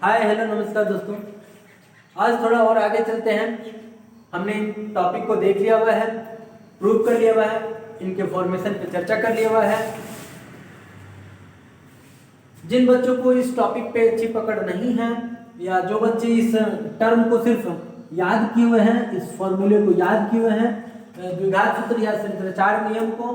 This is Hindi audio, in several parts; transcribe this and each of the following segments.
हाय हेलो नमस्कार दोस्तों। आज थोड़ा और आगे चलते हैं। हमने टॉपिक को देख लिया हुआ है, प्रूव कर लिया हुआ है, इनके फॉर्मेशन पे चर्चा कर लिया हुआ है। जिन बच्चों को इस टॉपिक पे अच्छी पकड़ नहीं है या जो बच्चे इस टर्म को सिर्फ याद किए हुए हैं, इस फॉर्मूले को याद किए हुए हैं, द्विघात सूत्र या संरचना नियम को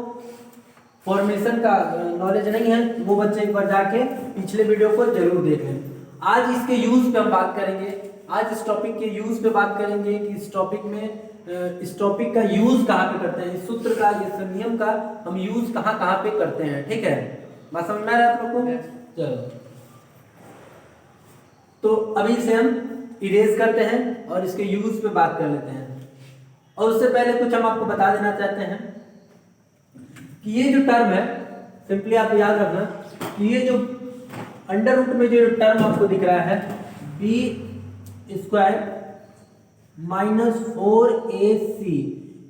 फॉर्मेशन का नॉलेज नहीं है, वो बच्चे एक बार जाके पिछले वीडियो को जरूर देखें। आज इसके यूज पे हम बात करेंगे। आज इस टॉपिक के यूज पे बात करेंगे कि इस टॉपिक का यूज कहाँ पे करते हैं, इस सूत्र का, इस नियम का हम यूज कहाँ पे करते हैं। ठीक है, बात समझ में आ रहा है आप लोग को? चलो, तो अभी से हम इरेज करते हैं और इसके यूज पे बात कर लेते हैं। और उससे पहले कुछ हम आपको बता देना चाहते हैं कि ये जो टर्म है, सिंपली आप याद रखना कि ये जो अंडर रूट में जो टर्म आपको दिख रहा है बी स्क्वायर माइनस 4ac,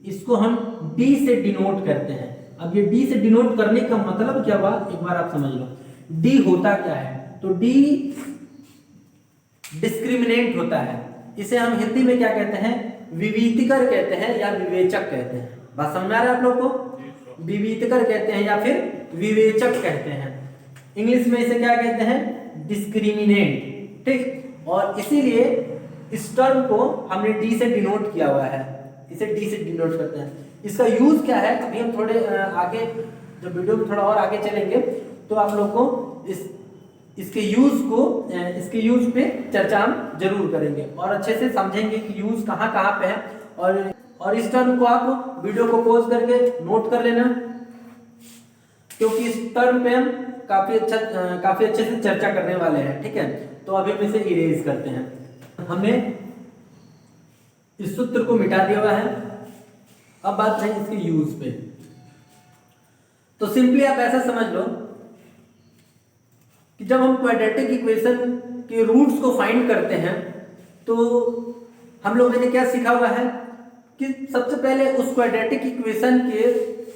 इसको हम d से डिनोट करते हैं। अब ये d से डिनोट करने का मतलब क्या हुआ, एक बार आप समझ लो। d होता क्या है, तो d डिस्क्रिमिनेंट होता है। इसे हम हिंदी में क्या कहते हैं, विवितकर कहते हैं या विवेचक कहते हैं। बात समझ में आ रहा है आप लोग को? विवितकर कहते हैं या फिर विवेचक कहते हैं। इंग्लिश में इसे क्या कहते हैं, डिस्क्रिमिनेंट। ठीक, और इसीलिए इस टर्म को हमने डी से डिनोट किया हुआ है, इसे डी से डिनोट करते हैं। इसका यूज क्या है, अभी हम थोड़े आगे जब वीडियो में थोड़ा और आगे चलेंगे तो आप लोग को इसके यूज पे चर्चा हम जरूर करेंगे और अच्छे से समझेंगे कि यूज कहाँ पे है। और इस टर्म को आप वीडियो को पॉज करके नोट कर लेना, क्योंकि इस टर्म पे हम काफी अच्छे से चर्चा करने वाले हैं। ठीक है, तो अभी हम इसे इरेज करते हैं। हमने इस सूत्र को मिटा दिया हुआ है। अब बात है इसके यूज पे। तो सिंपली आप ऐसा समझ लो कि जब हम क्वाड्रेटिक इक्वेशन के रूट्स को फाइंड करते हैं तो हम लोगों ने क्या सीखा हुआ है कि सबसे पहले उस क्वाड्रेटिक इक्वेशन के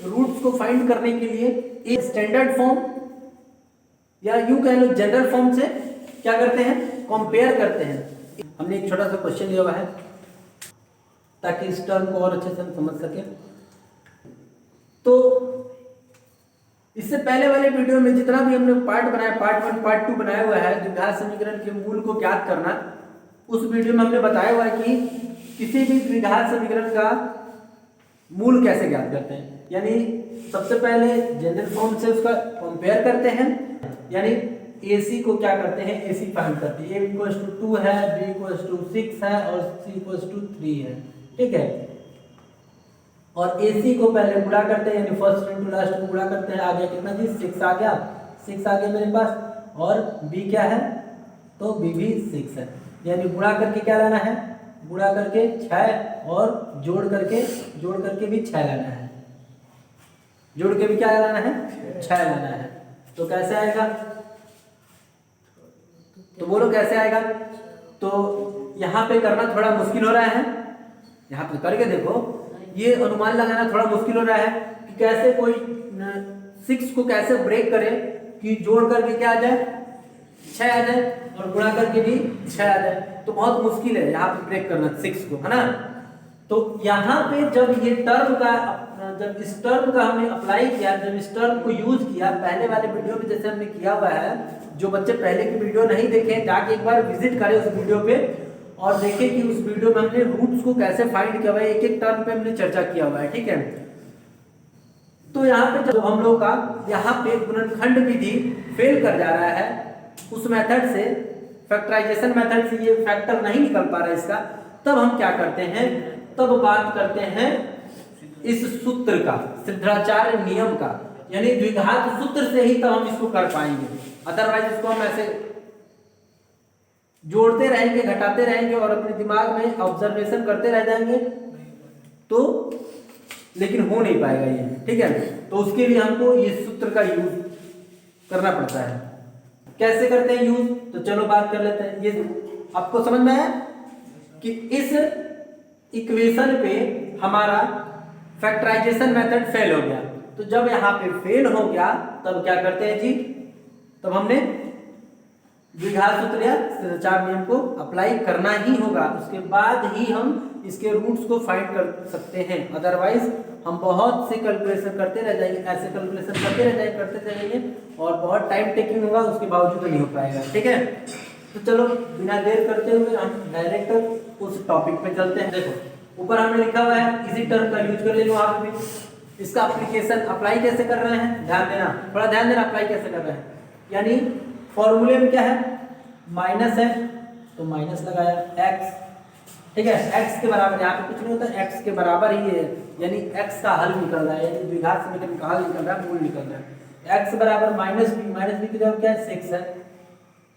रूट्स को फाइंड करने के लिए एक स्टैंडर्ड फॉर्म या यूं कह लो जनरल फॉर्म से क्या करते हैं, कंपेयर करते हैं। हमने एक छोटा सा क्वेश्चन लिया हुआ है ताकि इस टर्म को और अच्छे से हम समझ सके। तो इससे पहले वाले वीडियो में जितना भी हमने पार्ट बनाया, पार्ट 1 पार्ट 2 बनाया हुआ है द्विघात समीकरण के मूल को ज्ञात करना, उस वीडियो में हमने बताया हुआ है कि किसी भी द्विघात समीकरण का मूल कैसे ज्ञात करते हैं। यानी सबसे पहले जनरल फॉर्म से उसका कंपेयर करते हैं, यानी AC को क्या करते हैं, AC फाइंड करते हैं। A = 2 है, B = 6 है और C = 3 है। ठीक है, और AC को पहले गुणा करते हैं, यानी फर्स्ट इनटू लास्ट को गुणा करते हैं। आ गया कितना जी, 6 आ गया, 6 आ गया मेरे पास। और B क्या है, तो B भी 6 है। यानी गुणा करके क्या लाना है, गुणा करके 6 और जोड़ करके भी 6 लाना है। जोड़ के भी क्या लाना है, 6 लाना है। तो कैसे आएगा, तो बोलो कैसे आएगा। तो यहाँ पे करना थोड़ा मुश्किल हो रहा है, यहाँ पे करके देखो, ये अनुमान लगाना थोड़ा मुश्किल हो रहा है कि कैसे कोई 6 को कैसे ब्रेक करे कि जोड़ करके क्या आ जाए, 6 आ जाए और गुणा करके भी 6 आ जाए। तो बहुत मुश्किल है यहाँ पे ब्रेक करना 6 को, है ना। तो यहाँ पे जब इस टर्म का हमने अप्लाई किया, जब इस टर्म को यूज किया पहले वाले वीडियो में जैसे हमने किया हुआ है, जो बच्चे पहले की वीडियो नहीं देखे जाके एक बार विजिट करें उस वीडियो पे और देखें कि उस वीडियो में हमने रूट्स को कैसे फाइंड किया हुआ है, एक एक टर्म पे हमने चर्चा किया हुआ है। ठीक है, तो यहाँ पे जब हम लोग का यहाँ पे गुणनखंड विधि फेल कर जा रहा है, उस मेथड से, फैक्टराइजेशन मेथड से ये फैक्टर नहीं निकल पा रहा है इसका, तब हम क्या करते हैं, तब बात करते हैं इस सूत्र का, सिद्धाचार्य नियम का, यानी द्विघात सूत्र से ही तब हम इसको कर पाएंगे। अदरवाइज इसको हम ऐसे जोड़ते रहेंगे, घटाते रहेंगे और अपने दिमाग में ऑब्जर्वेशन करते रह जाएंगे तो लेकिन हो नहीं पाएगा ये। ठीक है, तो उसके लिए हमको ये सूत्र का यूज करना पड़ता है। कैसे करते हैं यूज, तो चलो बात कर लेते हैं। ये आपको समझ में आया कि इस इक्वेशन पे हमारा फैक्टराइजेशन मेथड फेल हो गया। तो जब यहाँ पे फेल हो गया तब क्या करते हैं जी, तब हमने द्विघात सूत्र या चार नियम को अप्लाई करना ही होगा, उसके बाद ही हम इसके रूट्स को फाइंड कर सकते हैं। अदरवाइज हम बहुत से कैलकुलेशन करते रह जाएंगे, ऐसे कैलकुलेशन करते रह जाएंगे, करते जाएंगे और बहुत टाइम टेकिंग होगा, उसके बावजूद नहीं हो पाएगा। ठीक है, तो चलो बिना देर करते हुए हम डायरेक्ट उस टॉपिक पे चलते हैं। देखो ऊपर हमने लिखा हुआ है इसी टर्म का यूज कर ले लो आप भी। इसका एप्लीकेशन अप्लाई कैसे कर रहे हैं, ध्यान देना, थोड़ा ध्यान देना, अप्लाई कैसे कर रहे हैं। यानी फॉर्मूले में क्या है, माइनस है तो माइनस लगाया x, ठीक है, x के बराबर, यहाँ पे कुछ नहीं होता, x के बराबर ही है, यानी x का हल निकल रहा है, यानी द्विघात समीकरण का हल निकल रहा है, मूल निकल रहा है। x बराबर माइनस बी की जगह क्या है 6 है,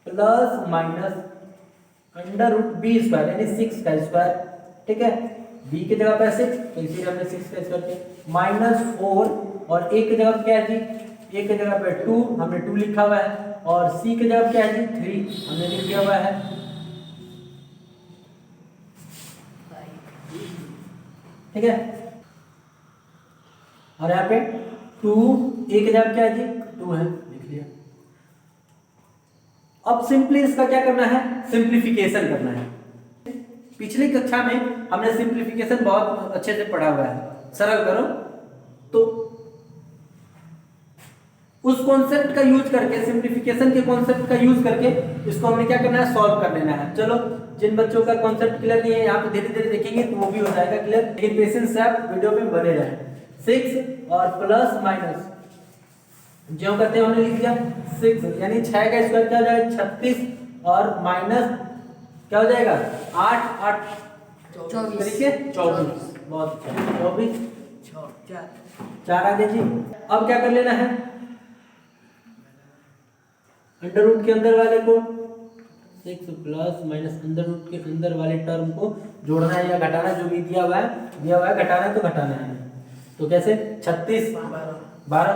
plus minus under root B square यानी 6 का स्क्वायर, ठीक है, b की जगह पे 6 तो इसीलिए हमने 6 का स्क्वायर किया, माइनस 4 और a की जगह क्या है जी, a की जगह पे 2 हमने 2 लिखा हुआ है, और c की जगह क्या है जी 3 हमने लिख दिया हुआ है, ठीक है, और यहाँ पे 2 a की जगह क्या है जी 2 है, लिख लिया। अब सिंपली इसका क्या करना है, सिंप्लीफिकेशन करना है। पिछली कक्षा में हमने सिंप्लीफिकेशन बहुत अच्छे से पढ़ा हुआ है, सरल करो, तो उस कॉन्सेप्ट का यूज करके, सिंप्लीफिकेशन के कॉन्सेप्ट का यूज करके इसको हमने क्या करना है, सॉल्व कर लेना है। चलो जिन बच्चों का कॉन्सेप्ट क्लियर नहीं है यहाँ पे धीरे धीरे देखेंगे तो वो भी हो जाएगा क्लियर, लेकिन पेशेंस से आप वीडियो में बने रहें। 6 और प्लस माइनस जो करते हैं हमने लिख दिया 6 यानी 6 का स्क्वायर क्या हो जाएगा 36 और माइनस क्या हो जाएगा 8 8 24, बहुत अच्छा 24 4 आ गए जी। अब क्या कर लेना है, अंडर रूट के अंदर वाले को 6 प्लस माइनस अंडर रूट के अंदर वाले टर्म को जोड़ना है या घटाना, जो भी दिया हुआ है घटाना है तो घटाना है, तो कैसे 36 12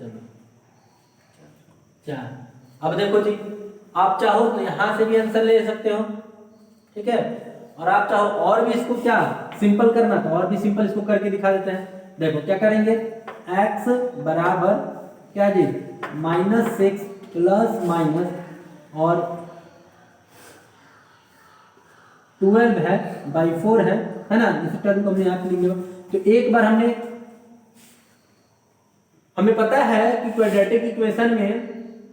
चलो 4। अब देखो जी, आप चाहो तो यहां से भी आंसर ले सकते हो, ठीक है, और आप चाहो और भी इसको क्या सिंपल करना तो और भी सिंपल इसको करके दिखा देते हैं। देखो क्या करेंगे, x बराबर क्या जी -6 प्लस माइनस और 12 है बाई 4 है ना, इस टर्म को हमने यहाँ पे लिख लिया। तो एक बार हमें पता है कि क्वाड्रेटिक इक्वेशन में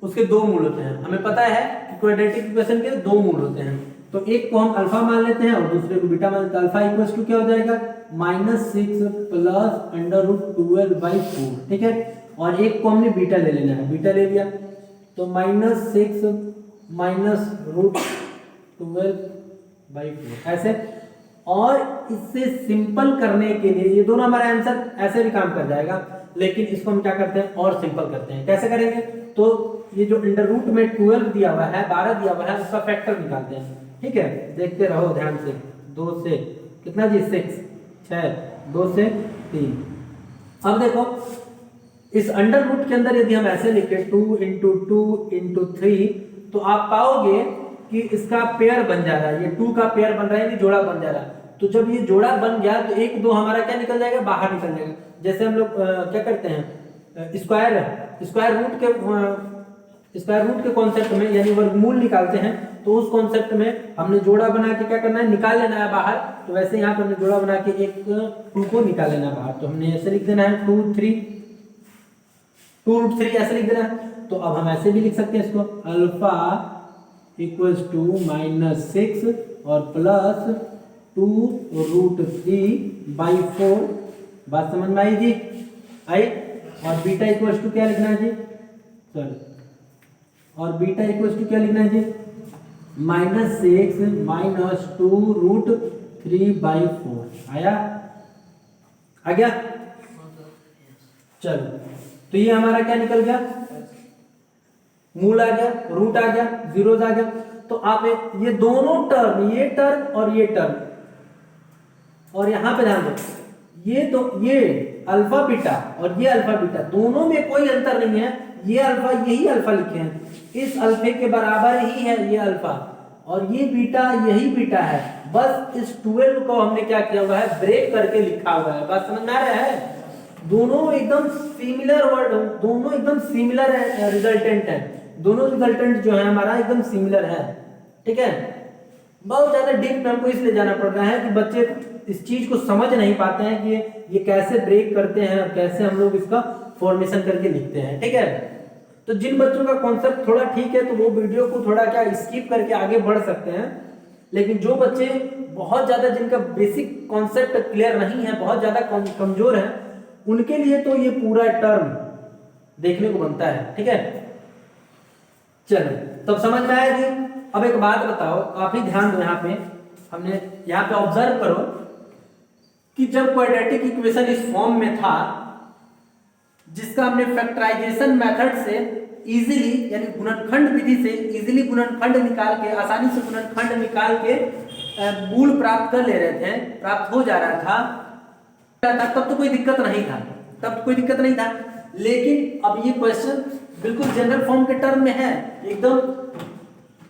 उसके दो मूल होते हैं, हमें पता है कि क्वाड्रेटिक इक्वेशन के दो मूल होते हैं, तो एक को हम अल्फा मान लेते हैं और दूसरे को बीटा मान लेते हैं। अल्फा इक्वल्स टू क्या हो जाएगा -6 प्लस अंडर रूट 12 बाई 4, ठीक है, और एक को हमने बीटा ले लेना है, बीटा ले लिया तो -6 माइनस रूट 12 बाई 4 ऐसे। और इससे सिंपल करने के लिए ये दोनों हमारा आंसर ऐसे भी काम कर जाएगा, लेकिन इसको हम क्या करते हैं और सिंपल करते हैं। कैसे करेंगे, तो ये जो अंडर रूट में 12 दिया हुआ है 12 दिया हुआ है उसका फैक्टर निकालते हैं, ठीक है, देखते रहो ध्यान से। 2 से कितना जी 6 2 से 3। अब देखो इस अंडर रूट के अंदर यदि हम ऐसे लिखे 2 × 2 × 3 तो आप पाओगे कि इसका पेयर बन जा रहा है, ये 2 का पेयर बन रहा है, ये जोड़ा बन जा रहा है। तो जब ये जोड़ा बन गया तो 1 2 हमारा क्या निकल जाएगा, बाहर निकल जाएगा। जैसे हम लोग क्या करते हैं स्क्वायर रूट के कॉन्सेप्ट में यानी वर्गमूल निकालते हैं, तो उस कॉन्सेप्ट में हमने जोड़ा बना के क्या करना है, निकाल लेना है बाहर। तो वैसे यहाँ पर हमने जोड़ा बना के एक 2 को निकाल लेना बाहर, तो हमने ऐसे लिख देना है 2 √3 ऐसे लिख देना है। तो अब हम ऐसे भी लिख सकते हैं इसको, अल्फा इक्वल्स टू -6 और प्लस 2√3 बाई 4। बात समझ में आई जी, आई। और बीटा इक्वल्स टू क्या लिखना है जी, सॉरी, और बीटा इक्वल्स टू क्या लिखना है जी -6 माइनस 2√3 बाई 4। आया, आ गया, चलो तो ये हमारा क्या निकल गया, मूल आ गया, रूट आ गया, जीरोस आ गया। तो आप ये दोनों टर्म, ये टर्म और ये टर्म, और यहां पे ध्यान दो, ये अल्फा बीटा और ये अल्फा बीटा दोनों में कोई अंतर नहीं है, ये अल्फा यही अल्फा लिखे हैं, इस अल्फे के बराबर ही है ये अल्फा, और ये बीटा यही बीटा है। बस इस 12 को हमने क्या किया हुआ है, ब्रेक करके लिखा हुआ है। बात समझ में आ रहा है, दोनों एकदम सिमिलर वर्ड, दोनों एकदम सिमिलर रिजल्टेंट है। दोनों रिजल्टेंट जो है हमारा एकदम सिमिलर है, ठीक है। बहुत ज्यादा डीप में हमको इसलिए जाना पड़ रहा है कि बच्चे इस चीज को समझ नहीं पाते हैं कि ये कैसे ब्रेक करते हैं और कैसे हम लोग इसका फॉर्मेशन करके लिखते हैं, ठीक है। तो जिन बच्चों का कॉन्सेप्ट थोड़ा ठीक है तो वो वीडियो को थोड़ा क्या स्किप करके आगे बढ़ सकते हैं, लेकिन जो बच्चे बहुत ज्यादा जिनका बेसिक कॉन्सेप्ट क्लियर नहीं है, बहुत ज्यादा कमजोर है, उनके लिए तो ये पूरा टर्म देखने को बनता है, ठीक है। चलो तब समझ में आया कि अब एक बात बताओ, आप ही ध्यान दो, यहाँ पे हमने यहाँ पे ऑब्जर्व करो कि जब क्वाड्रेटिक इक्वेशन इस फॉर्म में था जिसका हमने फैक्टराइजेशन मेथड से इजीली यानी गुणनखंड विधि से इजीली गुणनखंड निकाल के, आसानी से गुणनखंड निकाल के मूल प्राप्त कर ले रहे थे, प्राप्त हो जा रहा था, तब तो कोई दिक्कत नहीं था, तब तो कोई दिक्कत नहीं था। लेकिन अब ये क्वेश्चन बिल्कुल जनरल फॉर्म के टर्म में है, एकदम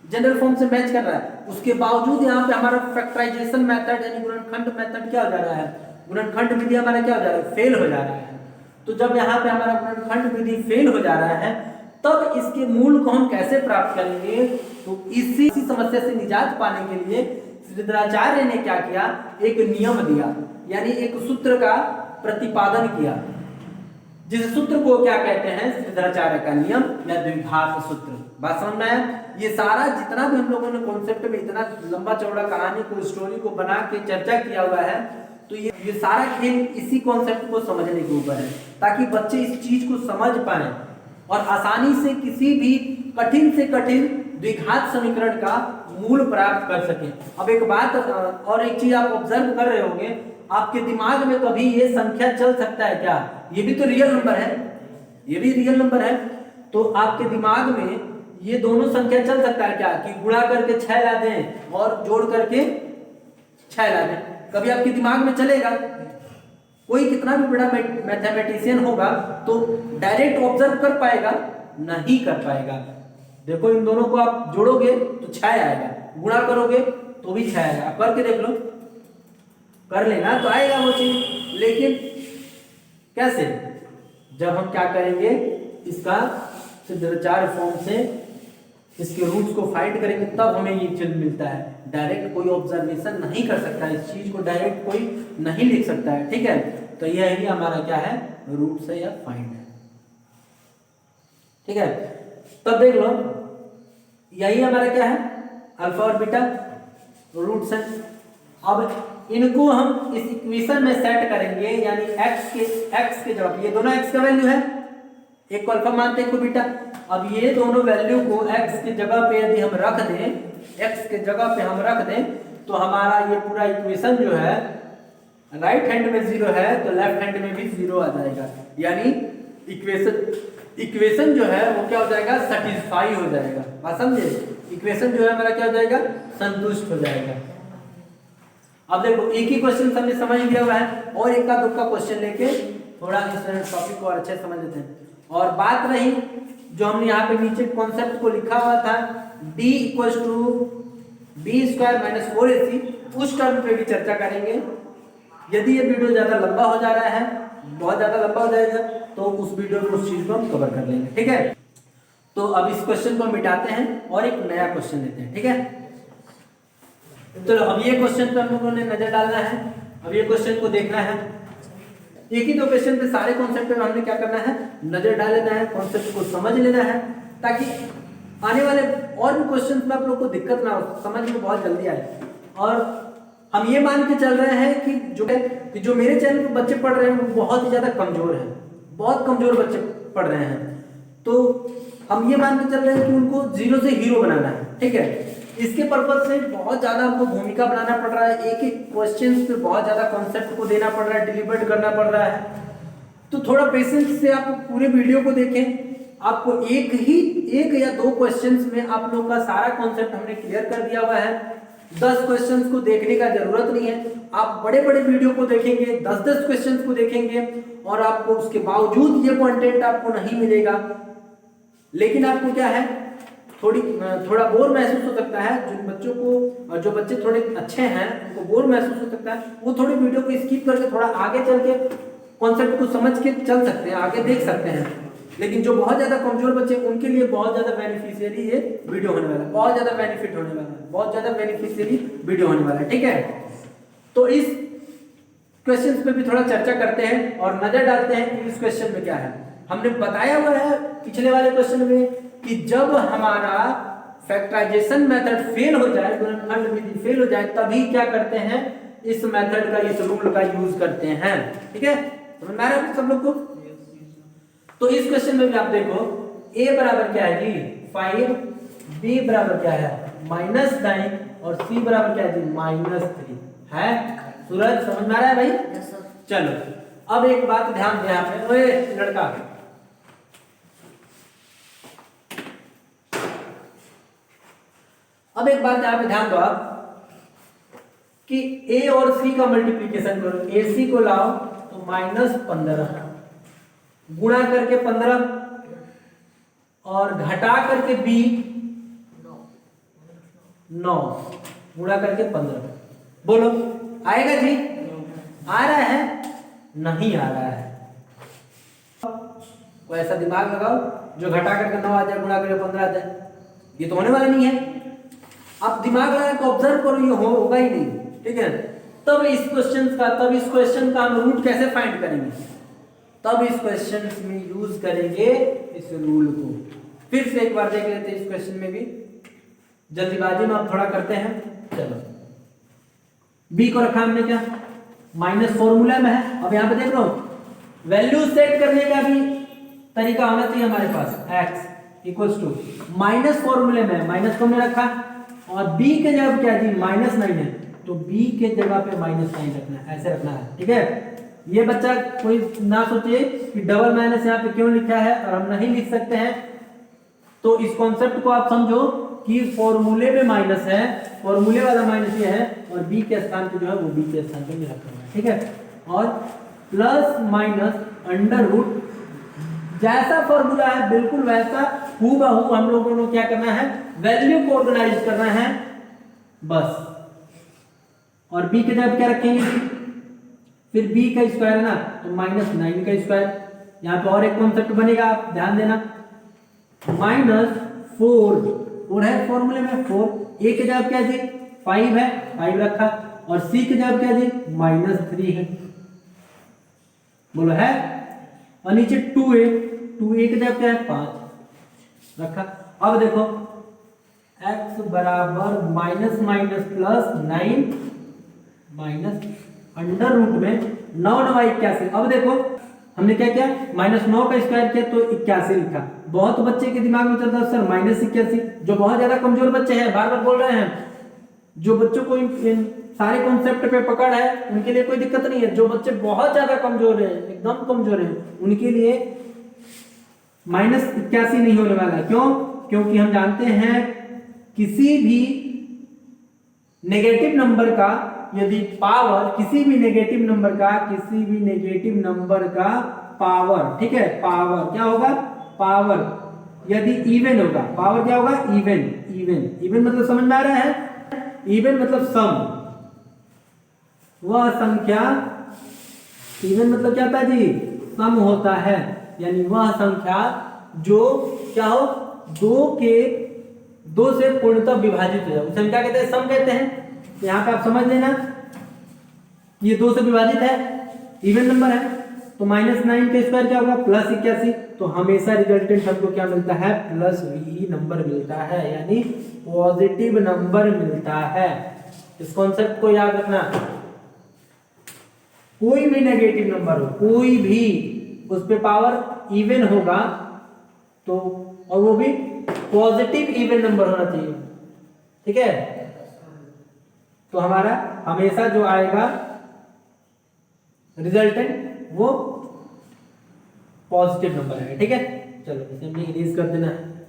जनरल फॉर्म से मैच कर रहा है, उसके बावजूद यहाँ पे हमारा फैक्टराइजेशन मेथड यानी गुणनखंड मेथड क्या हो जा रहा है, गुणनखंड विधि हमारा क्या हो जा रहा है, फेल हो जा रहा है। तो जब यहाँ पे हमारा गुणनखंड विधि फेल हो जा रहा है तब इसके मूल को हम कैसे प्राप्त करेंगे, तो इसी समस्या से निजात पाने के लिए श्रीधराचार्य ने क्या किया, एक नियम दिया, यानी एक सूत्र का प्रतिपादन किया, जिस सूत्र को क्या कहते हैं, श्रीधराचार्य का नियम या द्विघात सूत्र। बात समझ में आया? ये सारा जितना भी हम लोगों ने कॉन्सेप्ट में इतना लंबा चौड़ा कहानी को, स्टोरी को बना के चर्चा किया हुआ है, तो ये सारा खेल इसी कॉन्सेप्ट को समझने के ऊपर है, ताकि बच्चे इस चीज को समझ पाए और आसानी से किसी भी कठिन से कठिन द्विघात समीकरण का मूल प्राप्त कर सके। अब एक बात और एक चीज आप ऑब्जर्व कर रहे होंगे, आपके दिमाग में कभी ये संख्या चल सकता है क्या, ये भी तो रियल नंबर है, ये भी रियल नंबर है, तो आपके दिमाग में ये दोनों संख्या चल सकता है क्या कि गुणा करके 6 ला दें और जोड़ करके 6 ला दें, कभी आपके दिमाग में चलेगा? कोई कितना भी बड़ा मैथमेटिशियन होगा तो डायरेक्ट ऑब्जर्व कर पाएगा? नहीं कर पाएगा। देखो इन दोनों को आप जोड़ोगे तो 6 आएगा, गुणा करोगे तो भी 6 आएगा, आप करके देख लो, कर लेना तो आएगा वो चीज। लेकिन कैसे? जब हम क्या करेंगे, इसका श्रीधराचार्य फॉर्म से इसके रूट्स को फाइंड करेंगे तब हमें ये चीज मिलता है। डायरेक्ट कोई ऑब्जर्वेशन नहीं कर सकता है, इस चीज को डायरेक्ट कोई नहीं लिख सकता है, ठीक है। तो यह ही हमारा क्या है, रूट्स है या फाइंड है, ठीक है। तब देख लो, यही हमारा क्या है, अल्फा और बीटा रूट्स है। अब इनको हम इस इक्वेशन में सेट करेंगे, यानी x के जगह, ये दोनों x का वैल्यू है, एक को अल्फा मानते हैं, एक को बीटा। अब ये दोनों वैल्यू को x की जगह पे यदि हम रख दें, x के जगह पे हम रख दें, तो हमारा ये पूरा इक्वेशन जो है राइट हैंड में 0 है तो लेफ्ट हैंड में भी 0 आ जाएगा, यानी इक्वेशन जो है वो क्या हो जाएगा, सेटिस्फाई हो जाएगा। बात समझे? इक्वेशन जो है हमारा क्या हो जाएगा, संतुष्ट हो जाएगा। अब देखो एक ही क्वेश्चन हमने समझ लिया हुआ है, और एक का दुक्का क्वेश्चन लेके थोड़ा इस टॉपिक को और अच्छे समझ लेते हैं। और बात रही जो हमने यहाँ पे नीचे कॉन्सेप्ट को लिखा हुआ था, d = b² - 4ac, उस टर्म पे भी चर्चा करेंगे। यदि ये वीडियो ज्यादा लंबा हो जा रहा है, बहुत ज्यादा लंबा हो जाएगा, तो उस वीडियो में उस चीज को हम कवर कर लेंगे, ठीक है। तो अब इस क्वेश्चन को मिटाते हैं और एक नया क्वेश्चन लेते हैं, ठीक है। चलो अब ये क्वेश्चन पे हम लोगों ने नजर डालना है, अब ये क्वेश्चन को देखना है। एक ही दो क्वेश्चन पे सारे कॉन्सेप्ट पे हमने क्या करना है, नजर डाल लेना है, कॉन्सेप्ट को समझ लेना है, ताकि आने वाले और भी क्वेश्चन में आप लोग को दिक्कत ना हो, समझ में बहुत जल्दी आए। और हम ये मान के चल रहे हैं कि जो मेरे चैनल पे बच्चे पढ़ रहे हैं वो बहुत ही ज्यादा कमजोर है, बहुत कमजोर बच्चे पढ़ रहे हैं, तो हम ये मान के चल रहे हैं कि उनको 0 से हीरो बनाना है, ठीक है। इसके पर्पज से बहुत ज्यादा हमको भूमिका बनाना पड़ रहा है, एक एक क्वेश्चन पे बहुत ज्यादा कॉन्सेप्ट को देना पड़ रहा है, डिलीवर करना पड़ रहा है। तो थोड़ा पेशेंस से आप पूरे वीडियो को देखें, आपको एक या दो क्वेश्चंस में आप लोग का सारा कॉन्सेप्ट हमने क्लियर कर दिया हुआ है। 10 क्वेश्चंस को देखने का जरूरत नहीं है, आप बड़े बड़े वीडियो को देखेंगे, 10-10 क्वेश्चंस को देखेंगे और आपको उसके बावजूद ये कंटेंट आपको नहीं मिलेगा। लेकिन आपको क्या है, थोड़ा बोर महसूस हो सकता है, जिन बच्चों को, जो बच्चे थोड़े अच्छे हैं उनको बोर महसूस हो सकता है, वो थोड़ी वीडियो को स्किप करके थोड़ा आगे चल के कॉन्सेप्ट को समझ के चल सकते हैं, आगे देख सकते हैं। लेकिन जो बहुत ज्यादा कमजोर बच्चे उनके लिए बहुत ज्यादा बेनिफिशियरी ये वीडियो होने वाला है, बहुत ज्यादा बेनिफिट होने वाला है, बहुत ज्यादा बेनिफिशियरी वीडियो होने वाला है। ठीक है, तो इस क्वेश्चन पे भी थोड़ा चर्चा करते हैं और नजर डालते हैं कि इस क्वेश्चन में क्या है। हमने बताया हुआ है पिछले वाले क्वेश्चन में कि जब हमारा फैक्टराइजेशन मेथड फेल हो जाए, गुणनखंड विधि फेल हो जाए, तभी क्या करते हैं, इस मेथड का, इस रूल का यूज करते हैं। ठीक है, समझ में आ रहा है सब लोग को? तो इस क्वेश्चन में भी आप देखो a बराबर क्या है जी 5, b बराबर क्या है -9 और c बराबर क्या है जी -3 है। सूरज समझ में आ रहा है भाई? Yes sir. चलो अब एक बात ध्यान दे यहाँ पे, ओए लड़का, अब एक बात यहाँ पे ध्यान दो आप कि a और c का मल्टीप्लीकेशन करो, ac को लाओ तो -15 गुणा करके 15 और घटा करके b 9 गुणा करके 15। बोलो आएगा जी? आ रहा है? नहीं आ रहा है। कोई ऐसा दिमाग लगाओ जो घटा करके 9 आ जाए, गुणा करके 15 आ जाए, ये तो होने वाला नहीं है। आप दिमाग लगा के ऑब्जर्व करो, ये होगा ही नहीं। ठीक है, तब इस क्वेश्चन का हम रूट कैसे फाइंड करेंगे? तब इस क्वेश्चन में यूज करेंगे इस रूल को। फिर से एक बार देख लेते हैं इस क्वेश्चन में भी, जल्दीबाजी में आप थोड़ा करते हैं। चलो b को रखा हमने क्या, माइनस फॉर्मूला में है। अब यहाँ पे देख लो वैल्यू सेट करने का भी तरीका होना चाहिए हमारे पास। x इक्वल्स टू माइनस फॉर्मूले में, माइनस को हमने रखा और b के जगह क्या जी -9 है, तो b के जगह पे -9 रखना है, ऐसे रखना है। ठीक है, ये बच्चा कोई ना सोचे कि डबल माइनस यहाँ पे क्यों लिखा है और हम नहीं लिख सकते हैं। तो इस कॉन्सेप्ट को आप समझो कि फॉर्मूले में माइनस है, फॉर्मूले वाला माइनस ये है और b के स्थान पे जो है वो b के स्थान पे रखा हुआ है। ठीक है, और प्लस माइनस अंडर रूट, जैसा फॉर्मूला है बिल्कुल वैसा हूबहू हम लोगों को क्या करना है, वैल्यू को ऑर्गेनाइज करना है बस। और b के जगह क्या रखेंगे, फिर b का स्क्वायर है ना, तो -9 का स्क्वायर। यहाँ पे और एक कॉन्सेप्ट बनेगा, आप ध्यान देना, -4 है फॉर्मूले में 4, a के जगह क्या जी 5 है, 5 रखा, और c के जगह क्या जी -3 है। बोलो है, और नीचे 2a के जगह क्या है 5 रखा। अब देखो x बराबर -9 माइनस अंडर रूट में 9 9 81। अब देखो हमने क्या किया, -9 का स्क्वायर किया तो 81 लिखा। बहुत बच्चे के दिमाग में चलता है सर -81, जो बहुत ज्यादा कमजोर बच्चे हैं, बार बार बोल रहे हैं, जो बच्चों को इन सारे कॉन्सेप्ट पे पकड़ है उनके लिए कोई दिक्कत नहीं है। जो बच्चे बहुत ज्यादा कमजोर हैं, एकदम कमजोर हैं, उनके लिए -81 नहीं होने वाला। क्यों? क्योंकि हम जानते हैं किसी भी नेगेटिव नंबर का यदि पावर, किसी भी नेगेटिव नंबर का पावर, ठीक है, पावर क्या होगा, पावर यदि इवन होगा, पावर क्या होगा, इवन मतलब समझ में आ रहा है, इवन मतलब सम, वह संख्या, इवन मतलब क्या होता है जी, सम होता है, यानी वह संख्या जो क्या हो, दो से पूर्णतः विभाजित हो जाए, उसे हम क्या कहते हैं, सम कहते हैं। यहाँ पे आप समझ लेना ये 2 से विभाजित है, इवन नंबर है, तो -9 का स्क्वायर क्या होगा, +81। तो हमेशा रिजल्टेंट हमको क्या मिलता है, +v नंबर मिलता है, यानी पॉजिटिव नंबर मिलता है। इस कॉन्सेप्ट को याद रखना, कोई भी नेगेटिव नंबर हो, कोई भी, उस पे पावर इवन होगा तो, और वो भी पॉजिटिव इवन नंबर होना चाहिए। ठीक है, तो हमारा हमेशा जो आएगा रिजल्टेंट वो पॉजिटिव नंबर है। ठीक है, चलो इसे हमने इरेज कर देना है।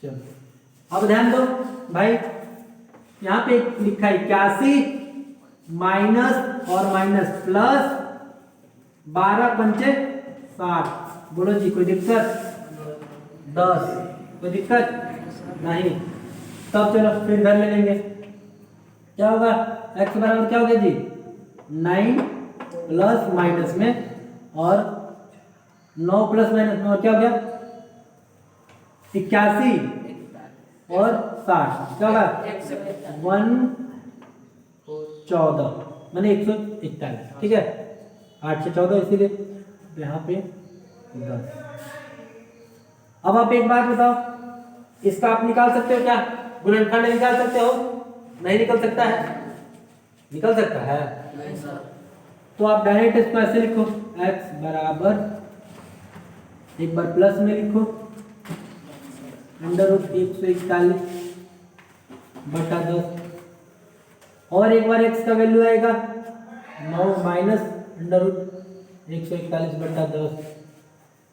चलो अब ध्यान दो भाई, यहाँ पे लिखा है 81 माइनस और माइनस प्लस 12 पंचे 60। बोलो जी कोई दिक्कत, 10, कोई दिक्कत नहीं। तब चलो फिर घर ले लेंगे, क्या होगा, x बराबर क्या हो गया जी 9 प्लस माइनस में और 9 प्लस माइनस 9 क्या हो गया 81 और 60 क्या होगा 114 माने 141 ठीक है 8 से 14 इसीलिए यहाँ पे 10। अब आप एक बात बताओ इसका आप निकाल सकते हो क्या गुणनखंड निकाल सकते हो नहीं निकल सकता है निकल सकता है नहीं सर। तो आप डायरेक्ट इसको ऐसे लिखो x बराबर एक बार प्लस में लिखो अंडर रूट 141 बटा 10 और एक बार x का वैल्यू आएगा 9 माइनस अंडर रूट 141 बटा 10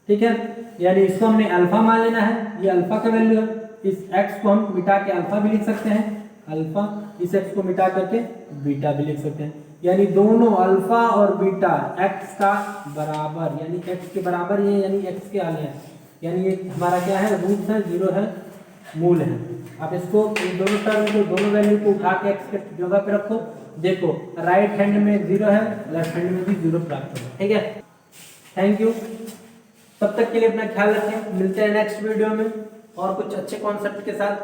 ठीक है यानी इसको हमने अल्फा मान लेना है ये अल्फा का वैल्यू है इस x को हम मिटा के अल्फा भी लिख सकते हैं अल्फा इस x को मिटा करके बीटा भी लिख सकते हैं यानी दोनों अल्फा और बीटा x का बराबर यानी x के बराबर ये यानी x के आगे है यानी ये हमारा क्या है रूट है जीरो है मूल है आप इसको इन दोनों टर्म को दोनों वैल्यू को उठा के x के जगह पे रखो देखो राइट हैंड में 0 है लेफ्ट हैंड में भी 0 प्राप्त होगा ठीक है थैंक यू तब तक के लिए अपना ख्याल रखें मिलते हैं नेक्स्ट वीडियो में और कुछ अच्छे कॉन्सेप्ट के साथ